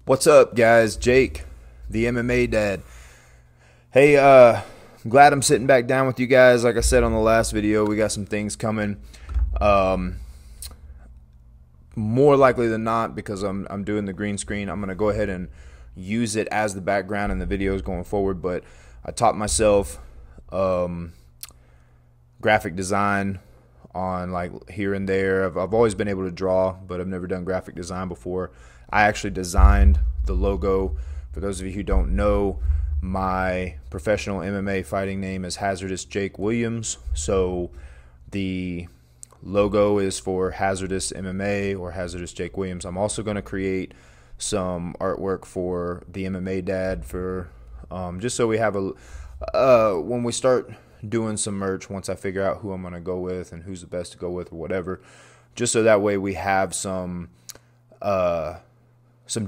What's up, guys? Jake, the MMA dad. Hey, I'm glad I'm sitting back down with you guys. Like I said on the last video, we got some things coming. More likely than not, because I'm doing the green screen, I'm going to go ahead and use it as the background in the videos going forward. But I taught myself graphic design on like here and there. I've always been able to draw, but I've never done graphic design before. I actually designed the logo. For those of you who don't know, my professional MMA fighting name is Hazardous Jake Williams. So the logo is for Hazardous MMA or Hazardous Jake Williams. I'm also going to create some artwork for the MMA dad for just so we have a when we start doing some merch, once I figure out who I'm going to go with and who's the best to go with or whatever, just so that way we have some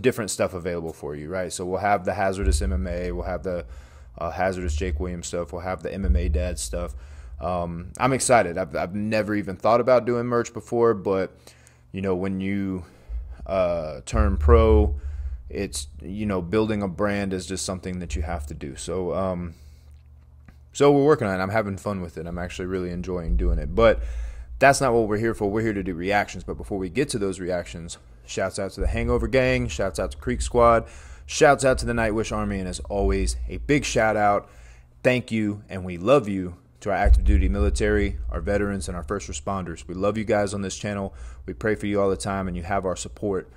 different stuff available for you, right? So we'll have the Hazardous MMA, we'll have the Hazardous Jake Williams stuff, we'll have the MMA dad stuff. I'm excited. I've never even thought about doing merch before, but you know, when you turn pro, it's, you know, building a brand is just something that you have to do. So so we're working on it. I'm having fun with it. I'm actually really enjoying doing it. But that's not what we're here for. We're here to do reactions. But before we get to those reactions, shouts out to the Hangover Gang, shouts out to Creek Squad, shouts out to the Nightwish Army, and as always, a big shout out, thank you, and we love you to our active duty military, our veterans, and our first responders. We love you guys on this channel. We pray for you all the time, and you have our support.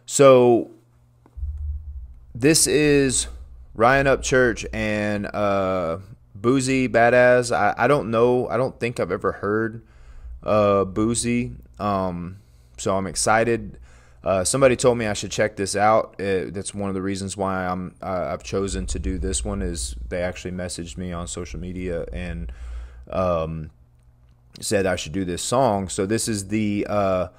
So this is Ryan Upchurch and Boosie, Badazz. I don't know. I don't think I've ever heard Boosie. So I'm excited. Somebody told me I should check this out. That's one of the reasons why I've chosen to do this one. Is they actually messaged me on social media and said I should do this song. So this is the YZ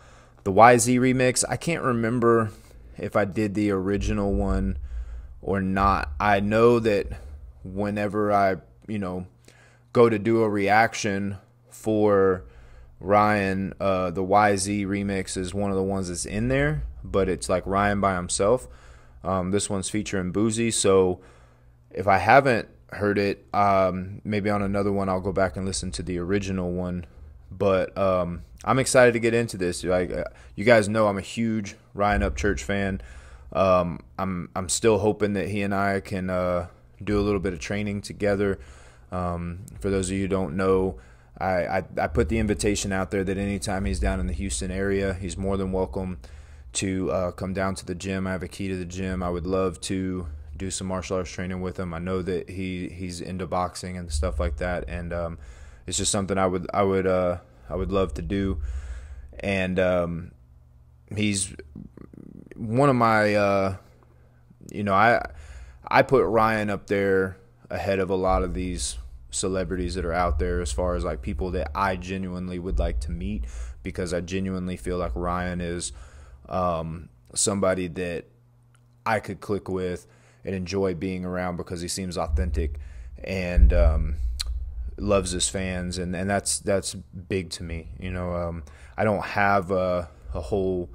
remix. I can't remember if I did the original one or not. I know that whenever I go to do a reaction for Ryan, the YZ remix is one of the ones that's in there, but it's like Ryan by himself. This one's featuring Boosie, so if I haven't heard it, maybe on another one I'll go back and listen to the original one. But I'm excited to get into this. Like you guys know, I'm a huge Ryan Upchurch fan. I'm still hoping that he and I can do a little bit of training together. For those of you who don't know, I put the invitation out there that anytime he's down in the Houston area, he's more than welcome to come down to the gym. I have a key to the gym. I would love to do some martial arts training with him. I know that he's into boxing and stuff like that, and it's just something I would love to do. And he's one of my I put Ryan up there ahead of a lot of these celebrities that are out there as far as like people that I genuinely would like to meet, because I genuinely feel like Ryan is somebody that I could click with and enjoy being around, because he seems authentic and loves his fans, and that's big to me. I don't have a whole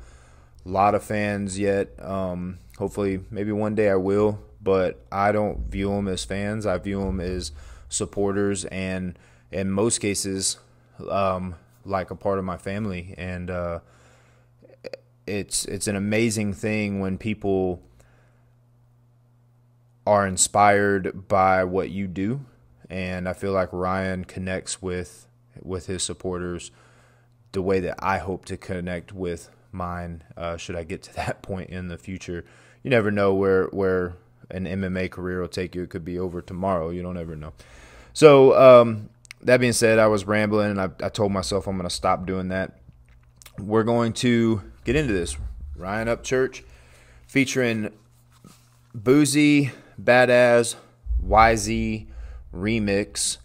lot of fans yet. Hopefully maybe one day I will, but I don't view them as fans. I view them as supporters, and in most cases like a part of my family. And it's an amazing thing when people are inspired by what you do, and I feel like Ryan connects with his supporters the way that I hope to connect with mine, should I get to that point in the future. You never know where an MMA career will take you. It could be over tomorrow. You don't ever know. So that being said, I was rambling, and I told myself I'm going to stop doing that. We're going to get into this. Ryan Upchurch featuring Boosie, Badazz, YZ remix.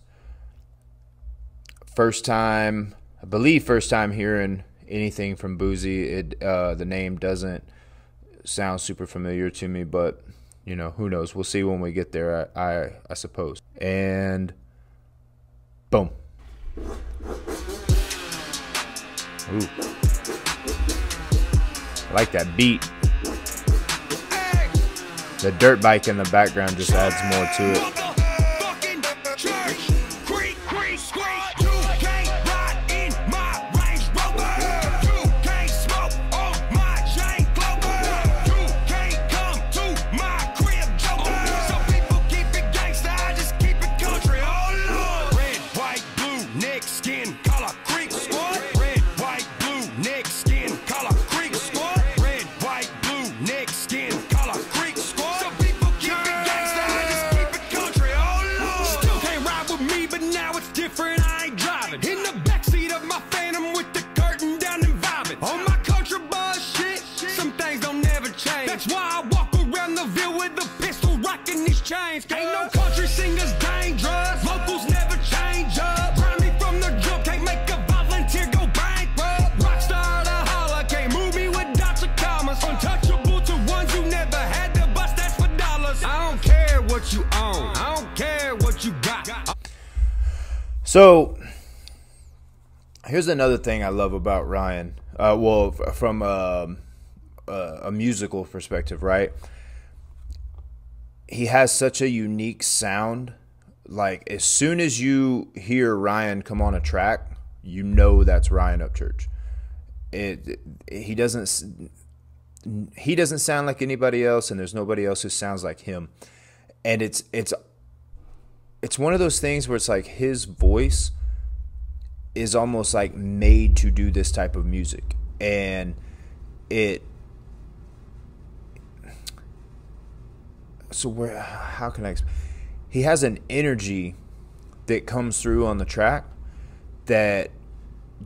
First time, I believe first time hearing anything from Boosie. The name doesn't sound super familiar to me, but who knows? We'll see when we get there, I suppose. And boom. Ooh. I like that beat. The dirt bike in the background just adds more to it. So here's another thing I love about Ryan. Well, from a musical perspective, right? He has such a unique sound. Like, as soon as you hear Ryan come on a track, you know that's Ryan Upchurch. He doesn't sound like anybody else, and there's nobody else who sounds like him. And it's one of those things where it's like his voice is almost like made to do this type of music. And how can I explain? He has an energy that comes through on the track that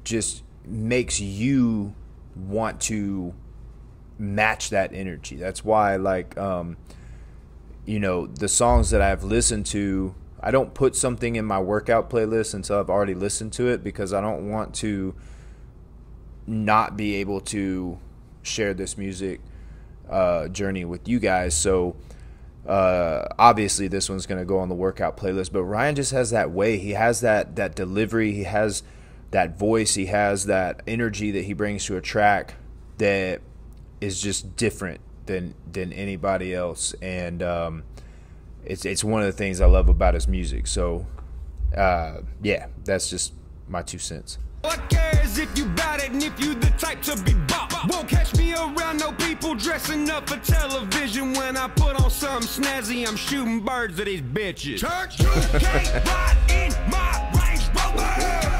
just makes you want to match that energy. That's why, like, the songs that I've listened to, I don't put something in my workout playlist until I've already listened to it, because I don't want to not be able to share this music journey with you guys. So obviously this one's going to go on the workout playlist, but Ryan just has that way. He has that delivery. He has that voice. He has that energy that he brings to a track that is just different than anybody else. And it's one of the things I love about his music. So yeah, that's just my 2 cents. What cares if you bout it and if you the type to be bought? Won't catch me around no people dressing up for television. When I put on something snazzy, I'm shooting birds at these bitches. Church, you can't ride in my Range Rover.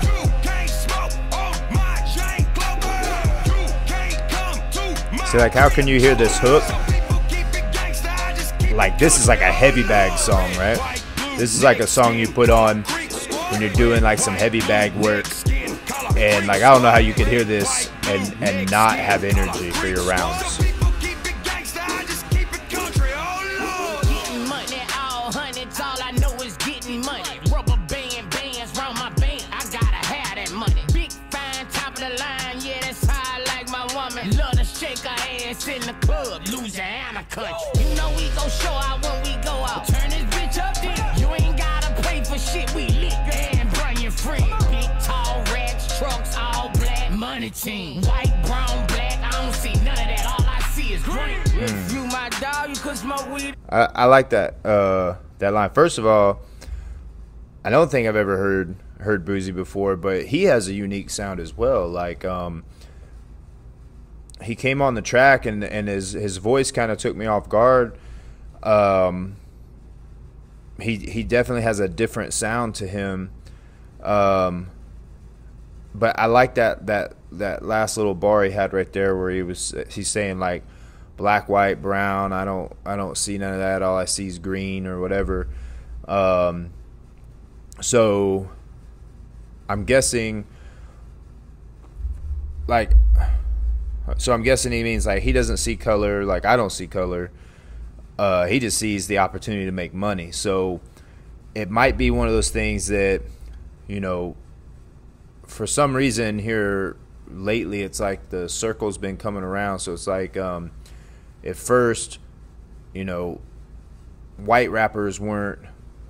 You can't smoke on my chain clover. You can't come to my. See, like, how can you hear this hook? Like, this is like a heavy bag song, right? This is like a song you put on when you're doing like some heavy bag work. And like, I don't know how you could hear this and not have energy for your rounds. Getting money, all hundreds, all I know is getting money. Rubber bands round my band, I gotta have that money. Big fine, top of the line, yeah, that's how I like my woman. Love to shake her ass in the club, Louisiana country. You know we gon' show out when we go out. Turn this bitch up, then you ain't gotta pay for shit, we lit and bring you free. Big tall racks, trucks, all black, money team. White, brown, black, I don't see none of that, all I see is green. If you my dog, you could smoke weed. I like that that line. First of all, I don't think I've ever heard Boosie before, but he has a unique sound as well. Like, he came on the track and his voice kind of took me off guard. He definitely has a different sound to him. But I like that last little bar he had right there where he's saying like black, white, brown. I don't see none of that. All I see is green or whatever. So I'm guessing he means like he doesn't see color, like I don't see color. He just sees the opportunity to make money. So it might be one of those things that, for some reason here lately, it's like the circle's been coming around. So it's like, at first, white rappers weren't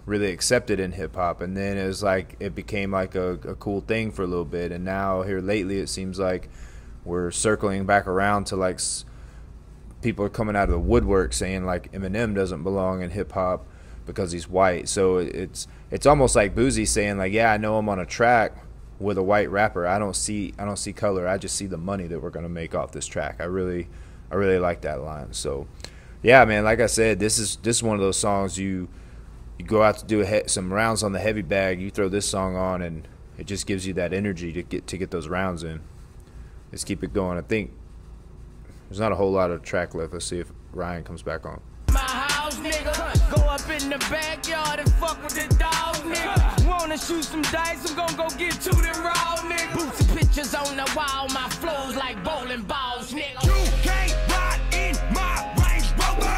really accepted in hip hop, and then it was like it became like a cool thing for a little bit, and now here lately it seems like we're circling back around to like people are coming out of the woodwork saying like Eminem doesn't belong in hip hop because he's white. So it's almost like Boosie saying like, yeah, I know I'm on a track with a white rapper. I don't see color. I just see the money that we're gonna make off this track. I really like that line. So yeah, man, like I said, this is one of those songs you go out to do some rounds on the heavy bag, you throw this song on, and it just gives you that energy to get those rounds in. Let's keep it going. I think there's not a whole lot of track left. Let's see if Ryan comes back on. My house, nigga. Go up in the backyard and fuck with the dog, nigga. Wanna shoot some dice? I'm gonna go get to them raw, nigga. Boosie pictures on the wall, my flows like bowling balls, nigga. You can't ride in my Range Rover.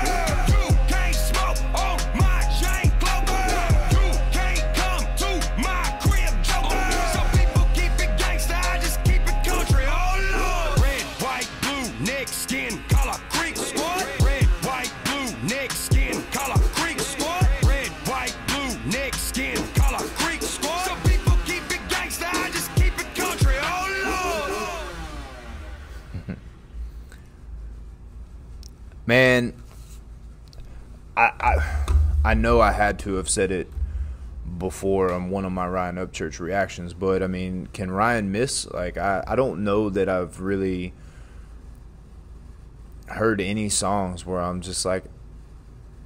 You can't smoke on my chain clover. You can't come to my crib, Joker. Some people keep it gangsta, I just keep it country. Oh Lord. Red, white, blue, neck, skin, color, creek, squad. Red, white, blue, neck, skin, color, creek, squad. Red, white, blue, neck, skin, color, creek, squad. Some people keep it gangsta, I just keep it country. Oh Lord. Man, I know I had to have said it before on one of my Ryan Upchurch reactions, but I mean, can Ryan miss? Like, I don't know that I've really heard any songs where I'm just like,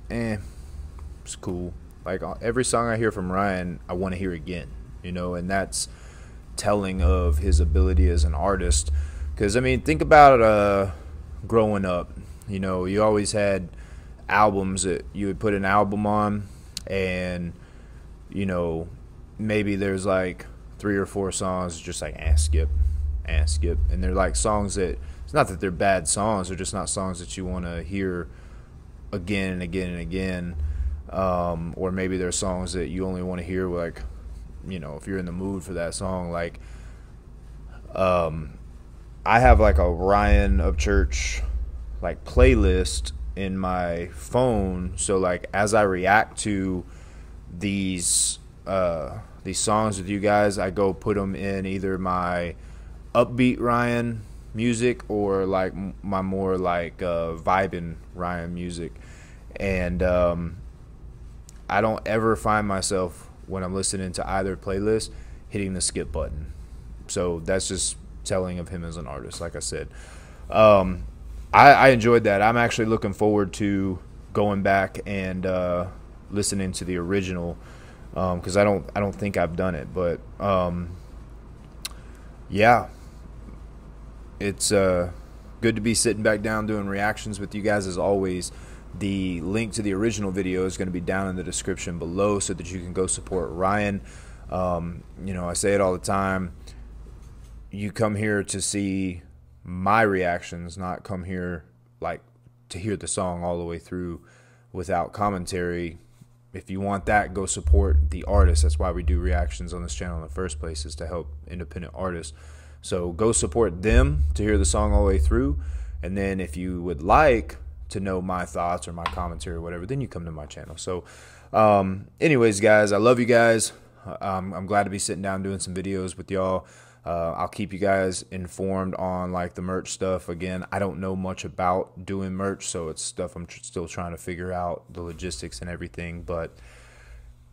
it's cool. Like, every song I hear from Ryan, I want to hear again, you know, and that's telling of his ability as an artist. Because, I mean, think about growing up. You know, you always had albums that you would put an album on, and, you know, maybe there's like 3 or 4 songs just like, skip. And they're like songs that, it's not that they're bad songs, they're just not songs that you want to hear again and again and again. Or maybe they're songs that you only want to hear, like, you know, if you're in the mood for that song. Like, I have like a Ryan Upchurch like playlist in my phone, so like as I react to these songs with you guys, I go put them in either my upbeat Ryan music or like my more like vibing Ryan music. And I don't ever find myself when I'm listening to either playlist hitting the skip button. So that's just telling of him as an artist, like I said. I enjoyed that. I'm actually looking forward to going back and listening to the original, because I don't think I've done it. But yeah, it's good to be sitting back down doing reactions with you guys as always. The link to the original video is going to be down in the description below so that you can go support Ryan. You know, I say it all the time. You come here to see my reactions, not come here like to hear the song all the way through without commentary. If you want that, go support the artist. That's why we do reactions on this channel in the first place, is to help independent artists. So go support them to hear the song all the way through. And then if you would like to know my thoughts or my commentary or whatever, then you come to my channel. So anyways, guys, I love you guys. I'm glad to be sitting down doing some videos with y'all. I'll keep you guys informed on like the merch stuff. Again, I don't know much about doing merch, so it's stuff I'm still trying to figure out, the logistics and everything, but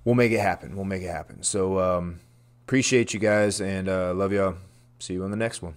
we'll make it happen. We'll make it happen. So appreciate you guys, and love y'all. See you on the next one.